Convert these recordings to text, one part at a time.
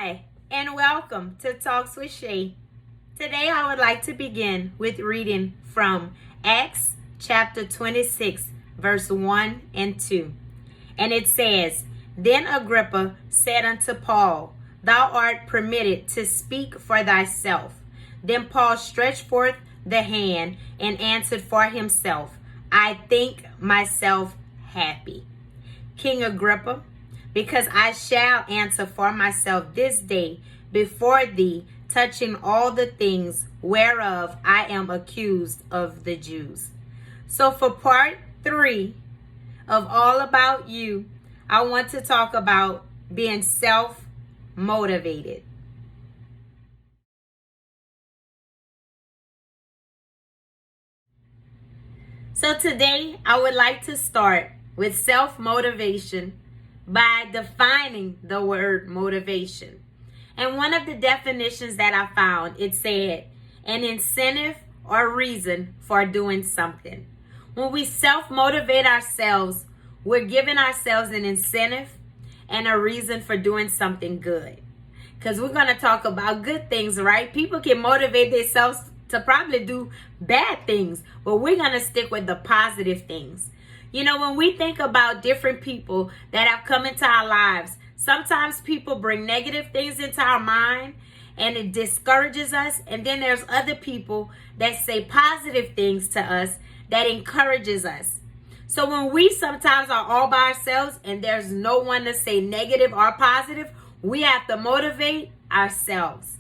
Hi, and welcome to Talks with Shay. Today I would like to begin with reading from Acts chapter 26, verse 1 and 2. And it says, Then Agrippa said unto Paul, Thou art permitted to speak for thyself. Then Paul stretched forth the hand and answered for himself, I think myself happy. King Agrippa, because I shall answer for myself this day before thee, touching all the things whereof I am accused of the Jews. So for part 3 of All About You, I want to talk about being self-motivated. So today, I would like to start with self-motivation by defining the word motivation. And one of the definitions that I found, it said, an incentive or reason for doing something. When we self-motivate ourselves, we're giving ourselves an incentive and a reason for doing something good. Because we're going to talk about good things, right? People can motivate themselves to probably do bad things, but we're going to stick with the positive things. You know, when we think about different people that have come into our lives, sometimes people bring negative things into our mind and it discourages us. And then there's other people that say positive things to us that encourages us. So when we sometimes are all by ourselves and there's no one to say negative or positive, we have to motivate ourselves.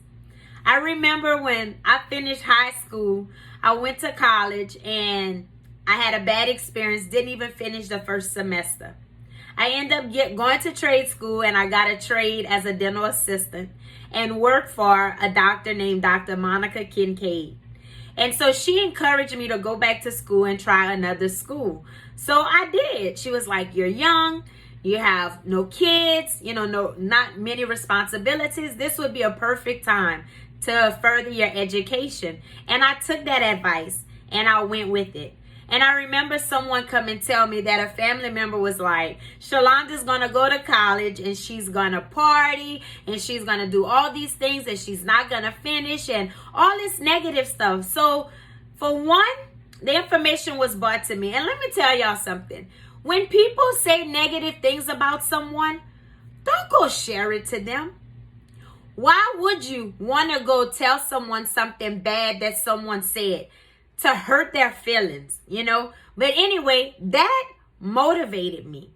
I remember when I finished high school, I went to college and I had a bad experience, didn't even finish the first semester. I ended up going to trade school and I got a trade as a dental assistant and worked for a doctor named Dr. Monica Kincaid. And so she encouraged me to go back to school and try another school. So I did. She was like, you're young, you have no kids, not many responsibilities. This would be a perfect time to further your education. And I took that advice and I went with it. And I remember someone come and tell me that a family member was like, Shalonda's going to go to college and she's going to party and she's going to do all these things and she's not going to finish and all this negative stuff. So for one, the information was brought to me. And let me tell y'all something. When people say negative things about someone, don't go share it to them. Why would you want to go tell someone something bad that someone said? To hurt their feelings, But anyway, that motivated me.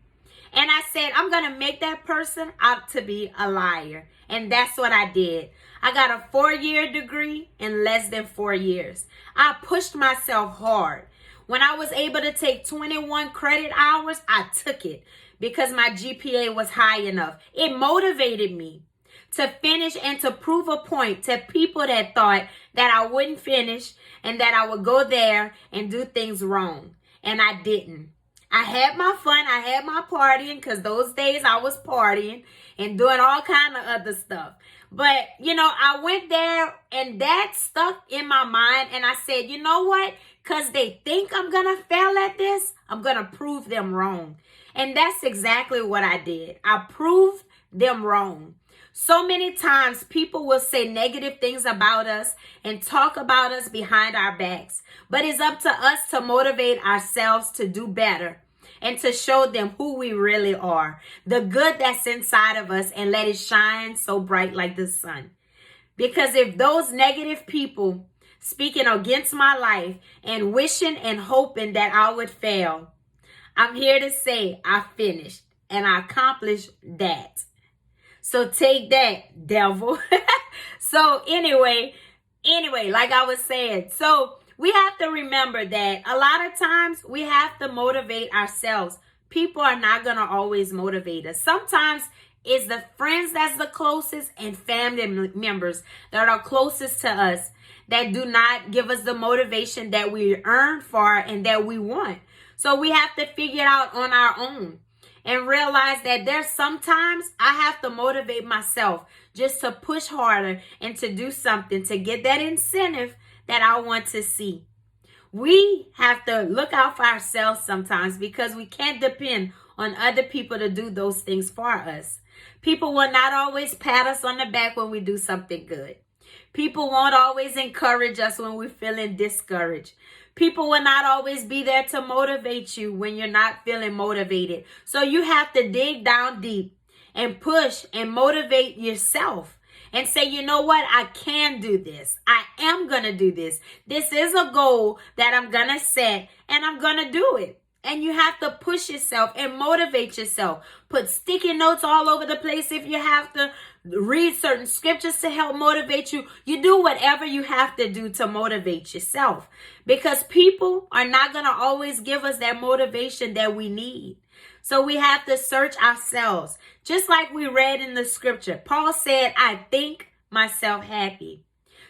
And I said, I'm going to make that person out to be a liar. And that's what I did. I got a 4-year degree in less than 4 years. I pushed myself hard. When I was able to take 21 credit hours, I took it because my GPA was high enough. It motivated me to finish and to prove a point to people that thought that I wouldn't finish and that I would go there and do things wrong. And I didn't. I had my fun. I had my partying because those days I was partying and doing all kind of other stuff. But, I went there and that stuck in my mind. And I said, you know what? Because they think I'm going to fail at this, I'm going to prove them wrong. And that's exactly what I did. I proved them wrong. So many times people will say negative things about us and talk about us behind our backs. But it's up to us to motivate ourselves to do better and to show them who we really are, the good that's inside of us, and let it shine so bright like the sun. Because if those negative people speaking against my life and wishing and hoping that I would fail, I'm here to say I finished and I accomplished that. So take that, devil. So anyway, like I was saying, so we have to remember that a lot of times we have to motivate ourselves. People are not going to always motivate us. Sometimes it's the friends that's the closest and family members that are closest to us that do not give us the motivation that we earned for and that we want. So we have to figure it out on our own. And realize that there's sometimes I have to motivate myself just to push harder and to do something to get that incentive that I want to see. We have to look out for ourselves sometimes because we can't depend on other people to do those things for us. People will not always pat us on the back when we do something good. People won't always encourage us when we're feeling discouraged. People will not always be there to motivate you when you're not feeling motivated. So you have to dig down deep and push and motivate yourself and say, you know what? I can do this. I am going to do this. This is a goal that I'm going to set, and I'm going to do it. And you have to push yourself and motivate yourself. Put sticky notes all over the place if you have to. Read certain scriptures to help motivate you. You do whatever you have to do to motivate yourself. Because people are not going to always give us that motivation that we need. So we have to search ourselves. Just like we read in the scripture. Paul said, I think myself happy.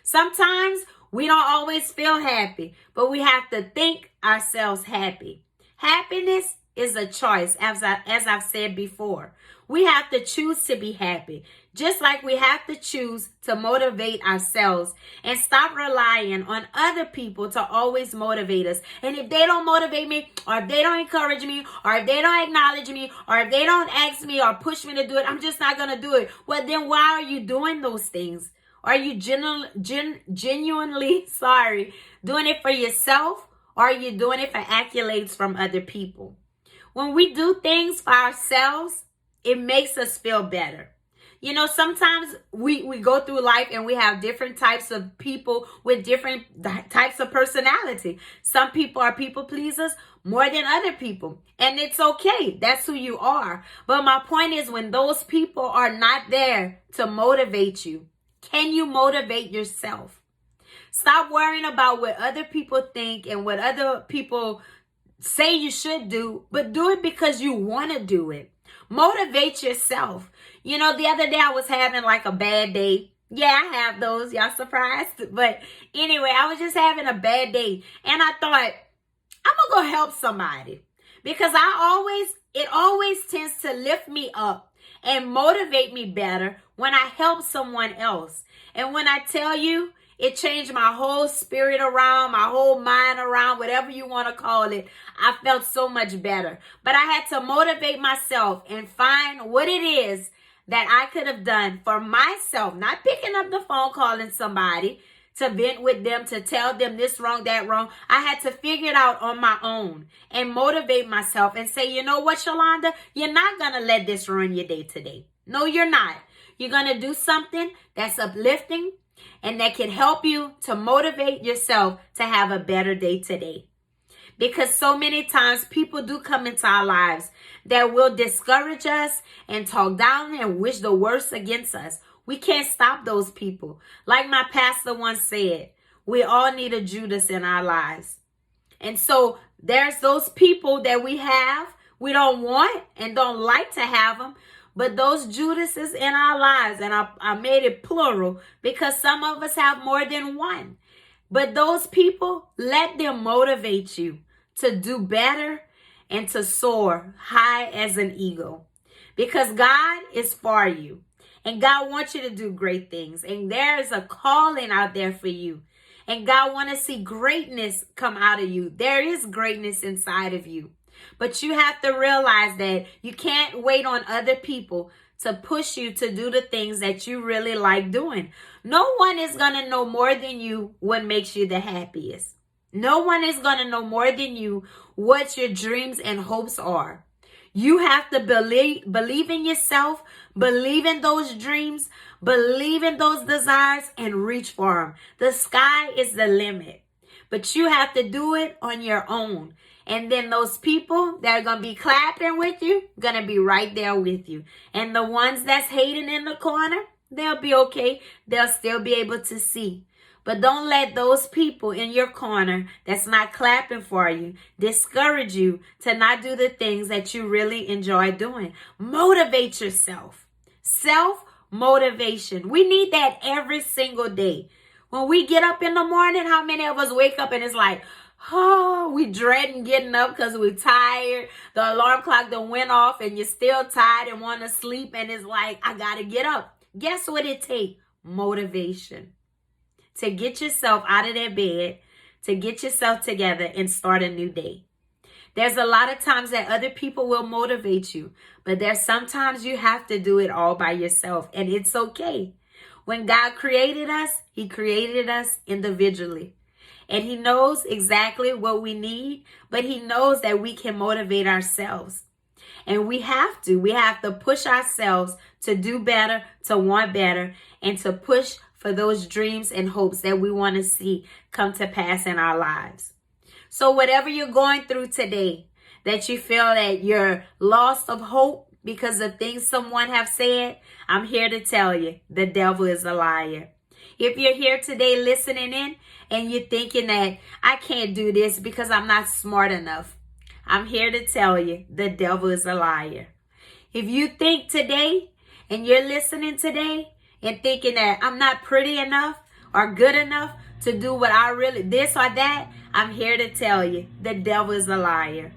Sometimes we don't always feel happy, but we have to think ourselves happy. Happiness is a choice, as I've said before. We have to choose to be happy, just like we have to choose to motivate ourselves and stop relying on other people to always motivate us. And if they don't motivate me, or if they don't encourage me, or if they don't acknowledge me, or if they don't ask me or push me to do it, I'm just not going to do it. Well, then why are you doing those things? Are you genuinely doing it for yourself? Or are you doing it for accolades from other people? When we do things for ourselves, it makes us feel better. You know, sometimes we go through life and we have different types of people with different types of personality. Some people are people pleasers more than other people. And it's okay. That's who you are. But my point is, when those people are not there to motivate you, can you motivate yourself? Stop worrying about what other people think and what other people say you should do, but do it because you want to do it. Motivate yourself. You know, the other day I was having like a bad day. Yeah, I have those. Y'all surprised? But anyway, I was just having a bad day. And I thought, I'm going to go help somebody. Because it always tends to lift me up and motivate me better when I help someone else. And when I tell you, it changed my whole spirit around, my whole mind around, whatever you want to call it. I felt so much better. But I had to motivate myself and find what it is that I could have done for myself. Not picking up the phone, calling somebody to vent with them, to tell them this wrong, that wrong. I had to figure it out on my own and motivate myself and say, you know what, Shalonda? You're not going to let this ruin your day today. No, you're not. You're going to do something that's uplifting and that can help you to motivate yourself to have a better day today. Because so many times people do come into our lives that will discourage us and talk down and wish the worst against us. We can't stop those people. Like my pastor once said, we all need a Judas in our lives. And so there's those people that we don't want and don't like to have them. But those Judases in our lives, and I made it plural because some of us have more than one. But those people, let them motivate you to do better and to soar high as an eagle. Because God is for you. And God wants you to do great things. And there is a calling out there for you. And God wants to see greatness come out of you. There is greatness inside of you. But you have to realize that you can't wait on other people to push you to do the things that you really like doing. No one is going to know more than you what makes you the happiest. No one is going to know more than you what your dreams and hopes are. You have to believe in yourself, believe in those dreams, believe in those desires, and reach for them. The sky is the limit. But you have to do it on your own. And then those people that are going to be clapping with you, going to be right there with you. And the ones that's hating in the corner, they'll be okay. They'll still be able to see. But don't let those people in your corner that's not clapping for you discourage you to not do the things that you really enjoy doing. Motivate yourself. Self-motivation. We need that every single day. When we get up in the morning, how many of us wake up and it's like, oh, we dreading getting up because we're tired. The alarm clock done went off and you're still tired and want to sleep. And it's like, I got to get up. Guess what it takes? Motivation. To get yourself out of that bed, to get yourself together and start a new day. There's a lot of times that other people will motivate you, but there's sometimes you have to do it all by yourself, and it's okay. When God created us, he created us individually. And he knows exactly what we need, but he knows that we can motivate ourselves. And we have to push ourselves to do better, to want better, and to push for those dreams and hopes that we want to see come to pass in our lives. So whatever you're going through today, that you feel that you're lost of hope because of things someone have said, I'm here to tell you, the devil is a liar. If you're here today listening in and you're thinking that I can't do this because I'm not smart enough, I'm here to tell you, the devil is a liar. If you think today and you're listening today and thinking that I'm not pretty enough or good enough to do what I really, this or that, I'm here to tell you, the devil is a liar.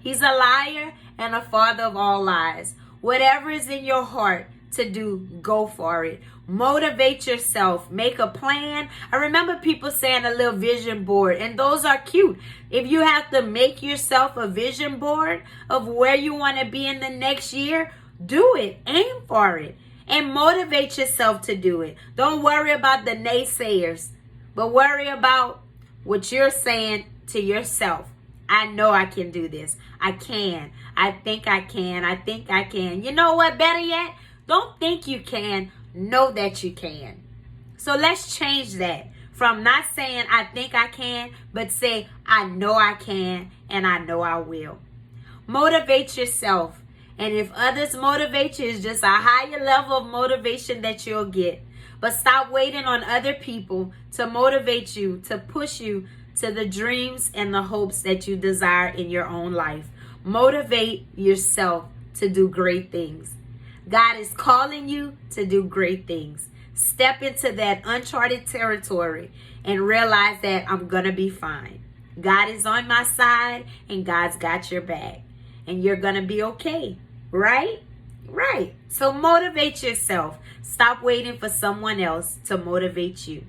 He's a liar and a father of all lies. Whatever is in your heart to do, go for it. Motivate yourself. Make a plan. I remember people saying a little vision board, and those are cute. If you have to make yourself a vision board of where you want to be in the next year, do it. Aim for it. And motivate yourself to do it. Don't worry about the naysayers, but worry about what you're saying to yourself. I know I can do this. I can. I think I can. I think I can. You know what? Better yet, don't think you can. Know that you can. So let's change that from not saying I think I can, but say I know I can and I know I will. Motivate yourself. And if others motivate you, it's just a higher level of motivation that you'll get. But stop waiting on other people to motivate you, to push you to the dreams and the hopes that you desire in your own life. Motivate yourself to do great things. God is calling you to do great things. Step into that uncharted territory and realize that I'm going to be fine. God is on my side and God's got your back. And you're going to be okay. Right? Right. So motivate yourself. Stop waiting for someone else to motivate you.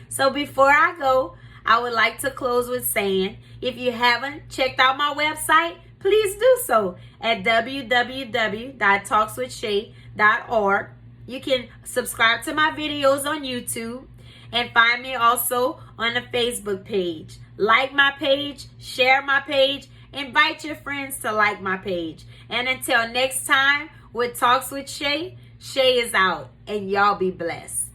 So before I go, I would like to close with saying, if you haven't checked out my website, please do so at www.talkswithshay.org. You can subscribe to my videos on YouTube and find me also on the Facebook page. Like my page, share my page, invite your friends to like my page. And until next time with Talks with Shay, Shay is out and y'all be blessed.